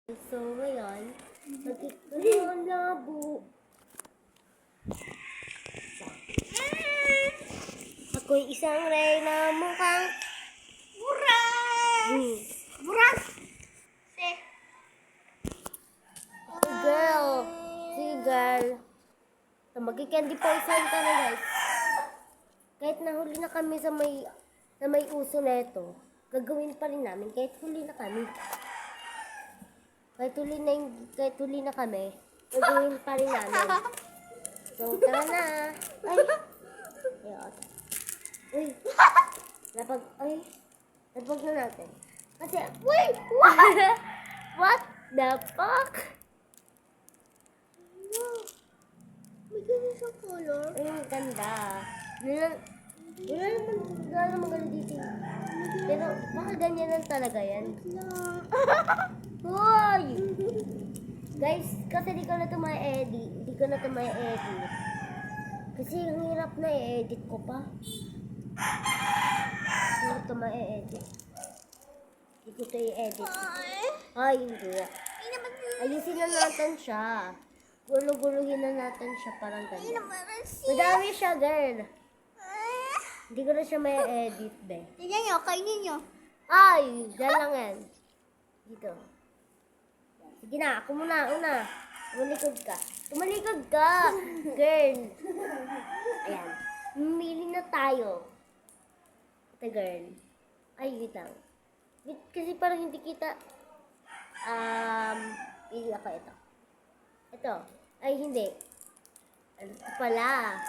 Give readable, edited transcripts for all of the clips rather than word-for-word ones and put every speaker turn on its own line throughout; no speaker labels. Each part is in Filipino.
So, ngayon, magkikita ang labo. Ako'y isang reyna mukhang
Burak! Burak!
girl. Sige, girl. So, magkikandy poison ka na, guys. Kahit nahuli na kami sa may uso na ito, gagawin pa rin namin kahit huli na kami. Kahit huli na kami, gagawin pa rin namin. So, tara na. Ay. Ayun. Uy. Napag na natin. Kasi, wait! What the fuck?
May ganun sa color.
Ay, ang ganda. Wala naman ganda dito. Pero, baka ganyan lang talaga yan. Hoy! Guys, kasi di ko na ito ma-edit. Kasi ang hirap na i-edit ko pa. Hindi ko ito ma-edit. Hindi ko ito i-edit. Ay, hindi. Ayusin na natin siya. Gulo-guluhin na natin siya parang ganyan. Madami siya, girl. Hindi ko na siya ma-edit, be.
Tignan nyo, kainin nyo.
Ay, dyan lang yan. Dito. Sige na, ako muna, una. Tumalikod ka. Girl. Ayan. Mamili na tayo. Ito, girl. Ay, wait lang. Wait, kasi parang hindi kita. Pili ako ito. Ito. Ay, hindi. Ano ito pala?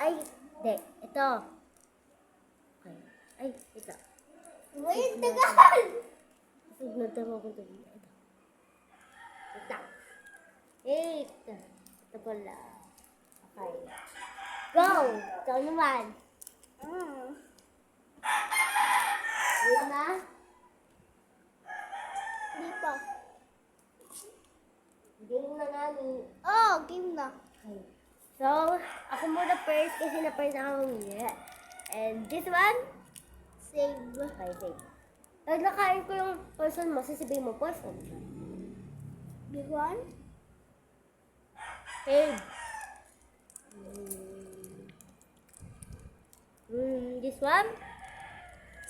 Ay, hindi. Ito. Okay. Ay, ito.
Wait, tagal!
Sugnod ako kung ito. Ito. Ito pala. Okay. Go! Ikaw naman. Yun na?
Hindi pa.
Game na namin.
Oh, game na.
Okay. So, ako muna first kasi na-first ako humingi. And this one?
Save.
Okay, save. Pag nakain ko yung person mo, sasabihin mo person.
Big one?
Save. This one?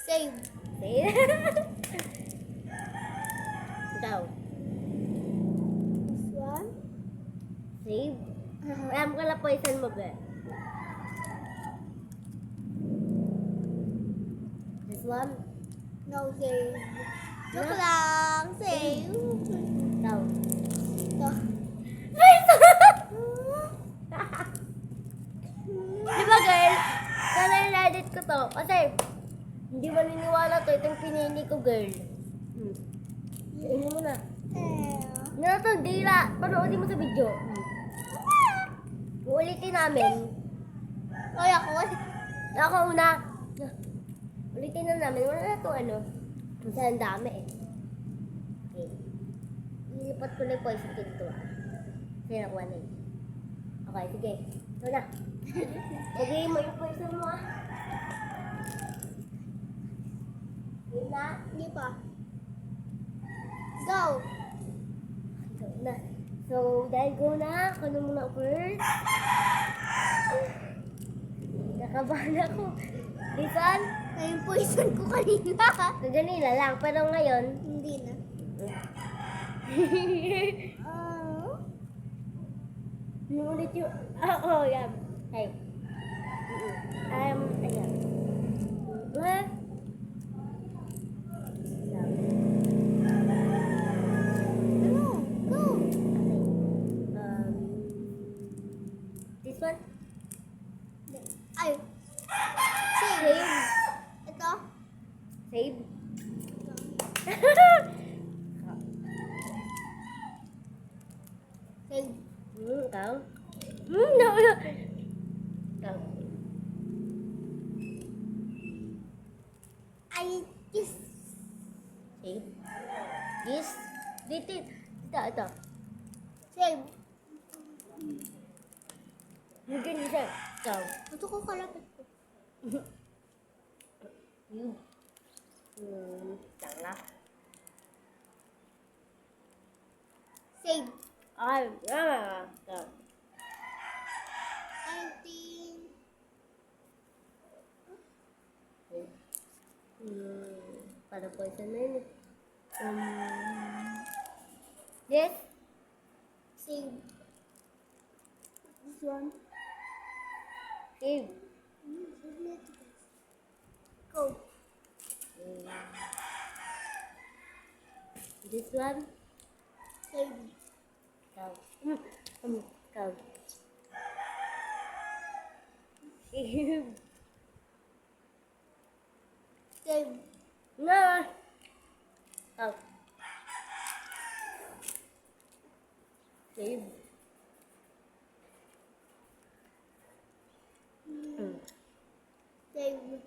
Save.
Save. Ikaw.
This one?
Save. Alam ko na poison mo, be. This one?
No, save. Joke lang. Save.
Ikaw.
Ito.
Di ba, girl? Sana in-edit ko to. Kasi, hindi maniniwala to. Itong pinili ko, girl. Sainin mo na. Ano to? Dila. Panoodin mo sa video. Uulitin namin.
Oy, ako.
Ako una. Ulitin na namin. Wala na to ano. Kasi ang dami eh. Okay. Ilipat ko na po sa dito. Kasi nakuha na yun. Okay, sige. Ito na. Lagay mo yung poison mo ah. Yun na.
Hindi pa. Go.
Ito na. So, dahil go na, ako na muna first. Nakabahan ako. This one?
Ay, yung poison ko kanina.
Kaganila lang, pero ngayon,
Hindi na.
nulit yung, oh, yan. Hey. Ayan. What?
Ano? Go.
This one?
Ay. Save.
Save.
Ito.
Save.
Save.
Ikaw? No. Ikaw.
Ay, kiss.
Save. This. Dito. Ito.
Save.
Bigyan niya siya. Ikaw.
Ito ko kalapit ko.
Tanga.
Save.
Okay. Ito.
I think...
Para poison na yun. Yes?
Save. This one.
Save.
Go.
This one?
Save.
Ikaw. Ikaw. Save.
Save.
Na! Ikaw. Save.
Save.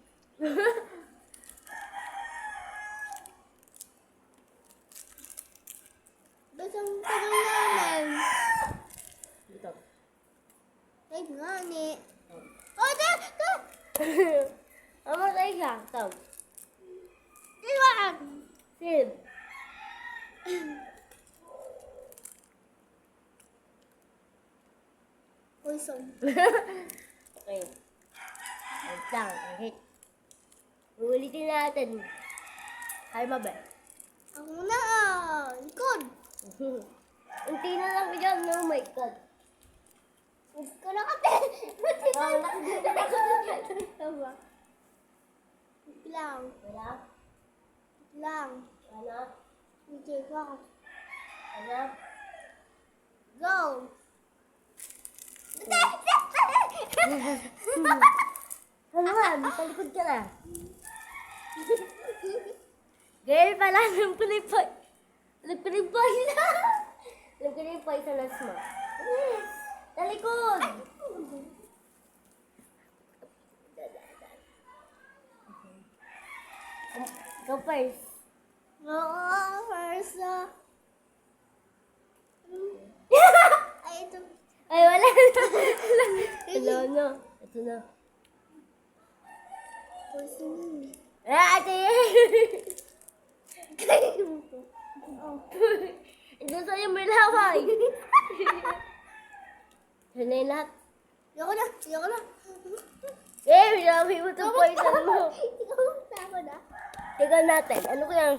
Basang tagal namin.
Dito.
Save nga ni. Oh, da! Da!
Mamatay ka. Ikaw.
Diba?
Save.
Poison.
Okay. Wait lang. Hit. Uulitin natin. Kaya ba ba?
Ako na. Likod.
Unti na lang dyan. Oh my God.
Huwag ka na kate.
Tama.
Wait lang.
Wala?
Wait lang.
Wala?
Hindi ka.
Wala?
Go.
Ano man? Talikod ka na. Girl, pala. Alam ko na yung poison. Alam ko na yung poison. Alam ko na yung poisonous mo. Talikod! Go first.
Oo, first. Ay, ito.
Ay, wala na. Wala na. Ito na.
Poison.
Ah, ate! Ito sa'yo may laway. Ito na yung lahat.
Ayoko na. Ayoko na.
Eh, may laway mo itong poison mo.
Ikaw, tama na.
Tignan natin. Ano ko yan?